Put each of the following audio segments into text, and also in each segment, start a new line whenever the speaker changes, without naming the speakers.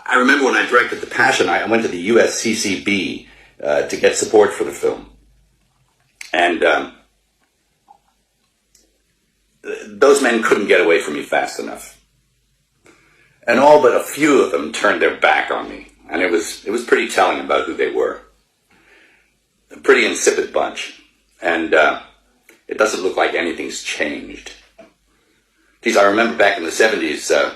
I remember when I directed The Passion, I went to the USCCB to get support for the film. And those men couldn't get away from me fast enough. And all but a few of them turned their back on me. And it was pretty telling about who they were. A pretty insipid bunch. And it doesn't look like anything's changed. Geez, I remember back in the 70s,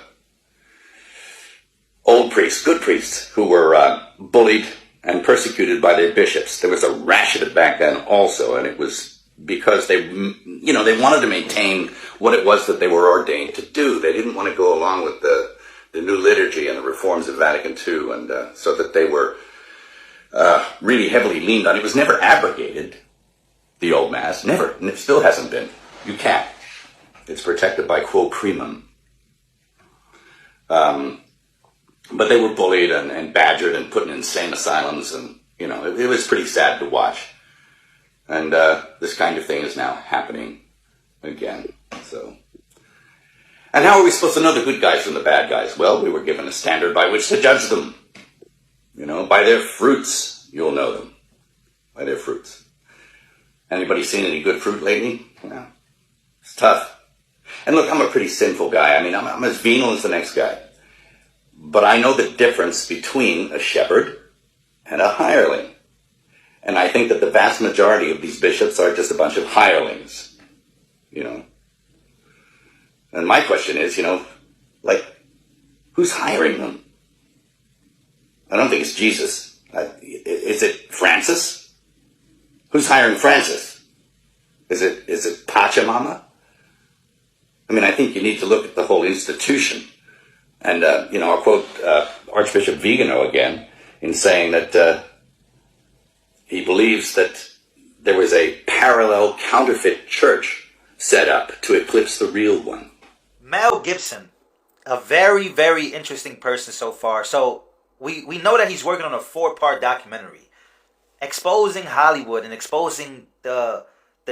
old priests, good priests, who were bullied and persecuted by their bishops. There was a rash of it back then also, and it was because they wanted to maintain what it was that they were ordained to do. They didn't want to go along with the new liturgy and the reforms of Vatican II, and so that they were really heavily leaned on. It was never abrogated, the old Mass, never, and it still hasn't been. You can't. It's protected by quo primum. But they were bullied and badgered and put in insane asylums, and, it was pretty sad to watch. And this kind of thing is now happening again. So, and how are we supposed to know the good guys from the bad guys? Well, we were given a standard by which to judge them. By their fruits, you'll know them. By their fruits. Anybody seen any good fruit lately? No. It's tough. And look, I'm a pretty sinful guy. I mean, I'm as venal as the next guy. But I know the difference between a shepherd and a hireling. And I think that the vast majority of these bishops are just a bunch of hirelings. And my question is, who's hiring them? I don't think it's Jesus. Is it Francis? Who's hiring Francis? Is it Pachamama? I mean, I think you need to look at the whole institution. And, I'll quote Archbishop Vigano again in saying that he believes that there was a parallel counterfeit church set up to eclipse the real one.
Mel Gibson, a very, very interesting person so far. So we know that he's working on a 4-part documentary exposing Hollywood and exposing the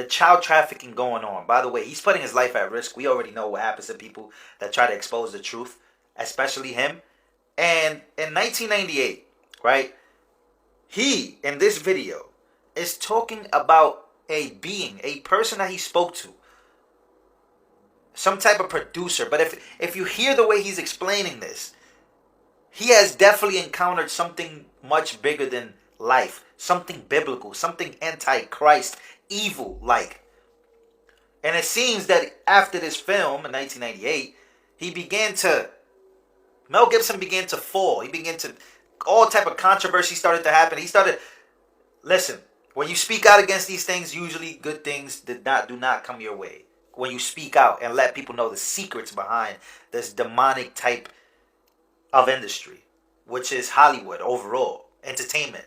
child trafficking going on. By the way, he's putting his life at risk. We already know what happens to people that try to expose the truth, especially him. And in 1998, right, he, in this video, is talking about a person that he spoke to. Some type of producer. But if you hear the way he's explaining this, he has definitely encountered something much bigger than life. Something biblical. Something Antichrist, evil-like. And it seems that after this film in 1998, Mel Gibson began to fall. All type of controversy started to happen. Listen, when you speak out against these things, usually good things do not come your way. When you speak out and let people know the secrets behind this demonic type of industry, which is Hollywood overall, entertainment.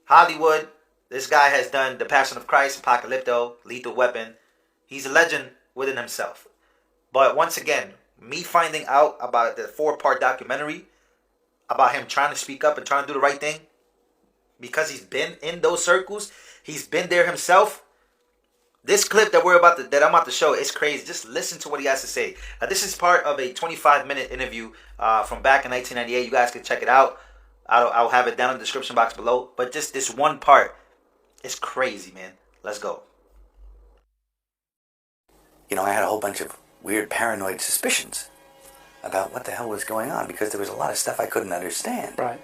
Hollywood, this guy has done The Passion of Christ, Apocalypto, Lethal Weapon. He's a legend within himself. But once again, me finding out about the 4-part documentary, about him trying to speak up and trying to do the right thing, because he's been in those circles, he's been there himself. This clip that I'm about to show is crazy. Just listen to what he has to say. Now, this is part of a 25-minute interview from back in 1998. You guys can check it out. I'll have it down in the description box below. But just this one part is crazy, man. Let's go.
I had a whole bunch of weird paranoid suspicions about what the hell was going on, because there was a lot of stuff I couldn't understand.
Right.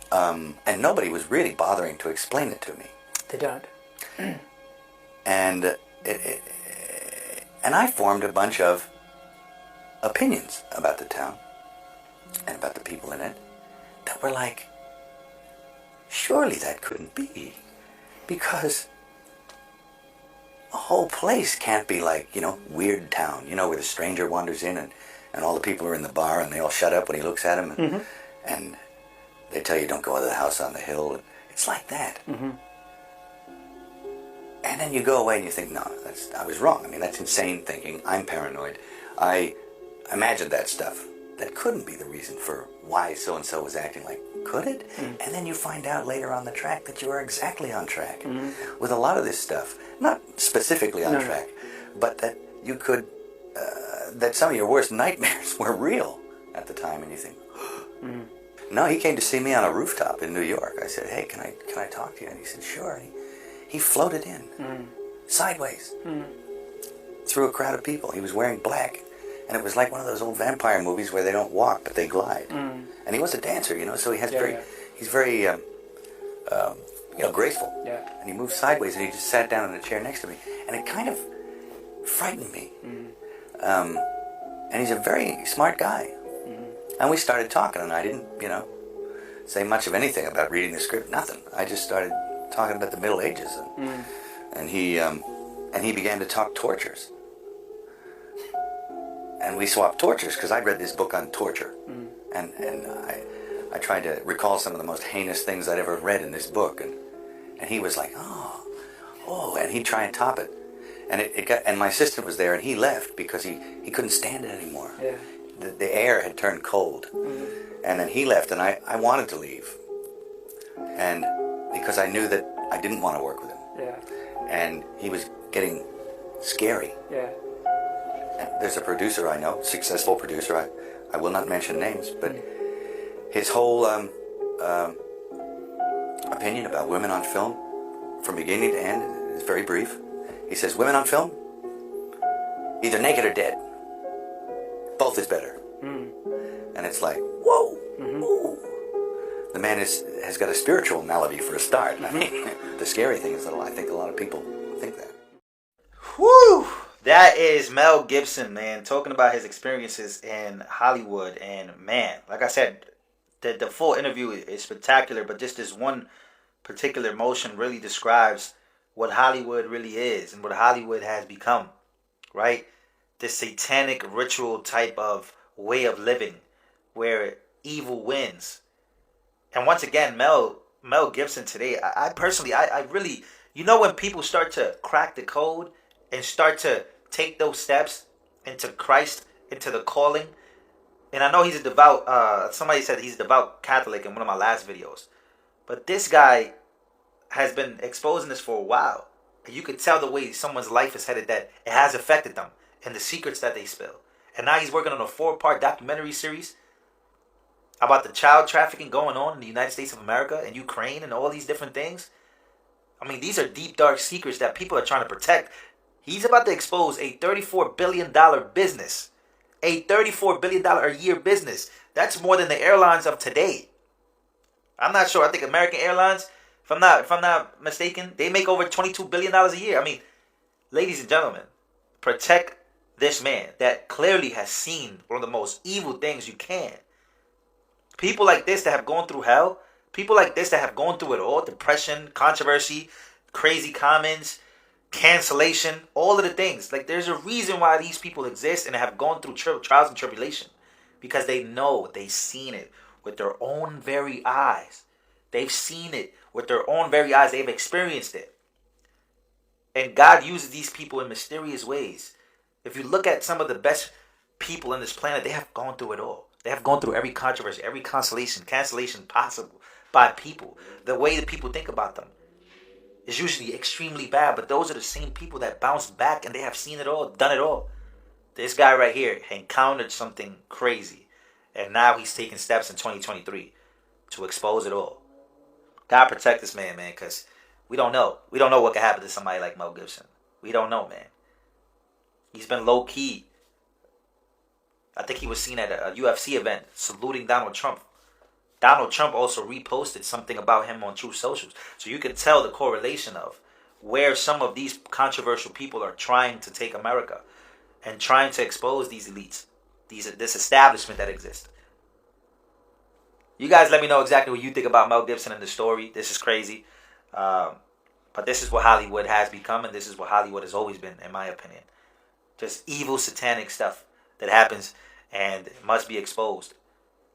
And nobody was really bothering to explain it to me.
They don't.
And I formed a bunch of opinions about the town and about the people in it that were like, surely that couldn't be, because a whole place can't be like, Weird Town, where the stranger wanders in and all the people are in the bar and they all shut up when he looks at them and they tell you don't go to the house on the hill. It's like that. Mm-hmm. And then you go away and you think, no, I was wrong. I mean, that's insane thinking. I'm paranoid. I imagined that stuff. That couldn't be the reason for why so-and-so was acting like, could it? Mm-hmm. And then you find out later on the track that you were exactly on track with a lot of this stuff. Not specifically on track, but that you could, that some of your worst nightmares were real at the time. And you think, No, he came to see me on a rooftop in New York. I said, hey, can I talk to you? And he said, sure. And he floated in, sideways, through a crowd of people. He was wearing black. And it was like one of those old vampire movies where they don't walk, but they glide. And he was a dancer, you know, so he has he's very, graceful.
Yeah.
And he moved sideways, and he just sat down in a chair next to me. And it kind of frightened me. And he's a very smart guy. And we started talking, and I didn't, say much of anything about reading the script, nothing. I just started talking about the Middle Ages. And he began to talk tortures. And we swapped tortures because I'd read this book on torture. And I tried to recall some of the most heinous things I'd ever read in this book. And he was like, oh, and he'd try and top it. And my assistant was there, and he left because he couldn't stand it anymore.
Yeah.
The air had turned cold. And then he left, and I wanted to leave. And because I knew that I didn't want to work with him.
Yeah.
And he was getting scary.
Yeah.
There's a producer I know, successful producer. I will not mention names, but his whole opinion about women on film, from beginning to end, is very brief. He says, women on film, either naked or dead. Both is better. And it's like, whoa, ooh. The man has got a spiritual malady for a start. I mean, the scary thing is that I think a lot of people think that.
Whew! That is Mel Gibson, man, talking about his experiences in Hollywood. And man, like I said, the full interview is spectacular, but just this one particular motion really describes what Hollywood really is and what Hollywood has become, right? This satanic ritual type of way of living where evil wins. And once again, Mel Gibson today, I personally, I really, when people start to crack the code and start to take those steps into Christ, into the calling. And I know he's a devout, somebody said he's a devout Catholic in one of my last videos. But this guy has been exposing this for a while. And you could tell the way someone's life is headed that it has affected them and the secrets that they spill. And now he's working on a 4-part documentary series about the child trafficking going on in the United States of America and Ukraine and all these different things. I mean, these are deep, dark secrets that people are trying to protect. He's about to expose a $34 billion business. A $34 billion a year business. That's more than the airlines of today. I'm not sure. I think American Airlines, if I'm not mistaken, they make over $22 billion a year. I mean, ladies and gentlemen, protect this man that clearly has seen one of the most evil things you can. People like this that have gone through hell, people like this that have gone through it all, depression, controversy, crazy comments, cancellation, all of the things. Like, there's a reason why these people exist and have gone through trials and tribulation. Because they know, they've seen it with their own very eyes. They've seen it with their own very eyes. They've experienced it. And God uses these people in mysterious ways. If you look at some of the best people on this planet, they have gone through it all. They have gone through every controversy, every cancellation possible by people. The way that people think about them is usually extremely bad, but those are the same people that bounce back and they have seen it all, done it all. This guy right here encountered something crazy, and now he's taking steps in 2023 to expose it all. God protect this man, because we don't know. We don't know what could happen to somebody like Mel Gibson. We don't know, man. He's been low-key. I think he was seen at a UFC event saluting Donald Trump. Donald Trump also reposted something about him on Truth Socials. So you can tell the correlation of where some of these controversial people are trying to take America and trying to expose these elites, this establishment that exists. You guys let me know exactly what you think about Mel Gibson and the story. This is crazy. But this is what Hollywood has become, and this is what Hollywood has always been, in my opinion. Just evil, satanic stuff that happens and must be exposed.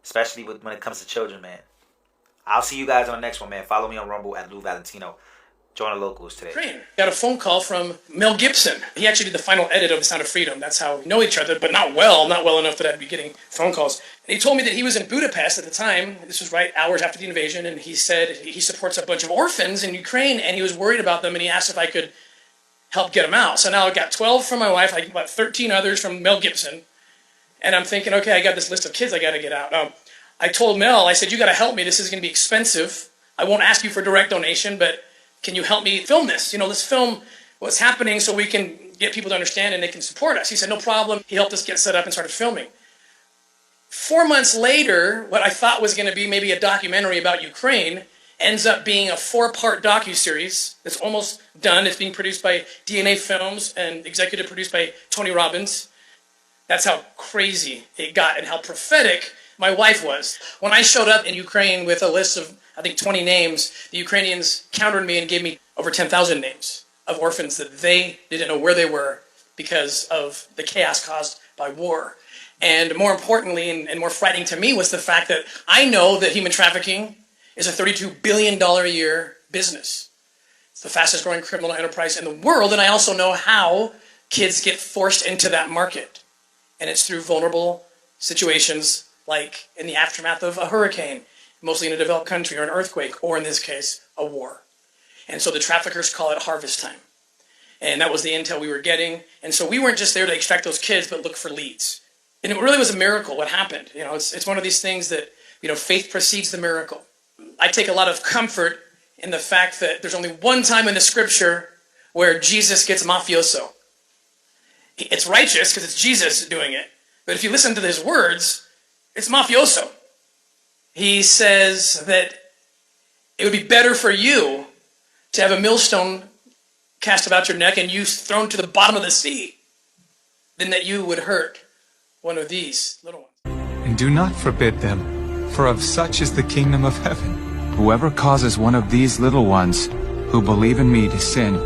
Especially when it comes to children, man. I'll see you guys on the next one, man. Follow me on Rumble at Lou Valentino. Join the locals today.
Got a phone call from Mel Gibson. He actually did the final edit of The Sound of Freedom. That's how we know each other, but not well enough that I'd be getting phone calls. And he told me that he was in Budapest at the time. This was right hours after the invasion, and he said he supports a bunch of orphans in Ukraine, and he was worried about them, and he asked if I could help get them out. So now I've got 12 from my wife, I got 13 others from Mel Gibson, and I'm thinking, okay, I got this list of kids I got to get out. I told Mel, I said, you got to help me. This is going to be expensive. I won't ask you for direct donation, but can you help me film this? Let's film what's happening so we can get people to understand and they can support us. He said, no problem. He helped us get set up and started filming. 4 months later, what I thought was going to be maybe a documentary about Ukraine ends up being a 4-part docuseries that's almost done. It's being produced by DNA Films and executive produced by Tony Robbins. That's how crazy it got and how prophetic my wife was. When I showed up in Ukraine with a list of, I think, 20 names, the Ukrainians countered me and gave me over 10,000 names of orphans that they didn't know where they were because of the chaos caused by war. And more importantly, and more frightening to me, was the fact that I know that human trafficking is a $32 billion a year business. It's the fastest growing criminal enterprise in the world, and I also know how kids get forced into that market. And it's through vulnerable situations like in the aftermath of a hurricane, mostly in a developed country, or an earthquake, or in this case, a war. And so the traffickers call it harvest time. And that was the intel we were getting. And so we weren't just there to extract those kids, but look for leads. And it really was a miracle what happened. It's one of these things that, faith precedes the miracle. I take a lot of comfort in the fact that there's only one time in the scripture where Jesus gets mafioso. It's righteous because it's Jesus doing it. But if you listen to his words, it's mafioso. He says that it would be better for you to have a millstone cast about your neck and you thrown to the bottom of the sea than that you would hurt one of these little ones.
And do not forbid them, for of such is the kingdom of heaven. Whoever causes one of these little ones who believe in me to sin,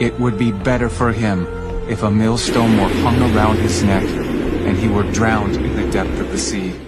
it would be better for him if a millstone were hung around his neck and he were drowned in the depth of the sea.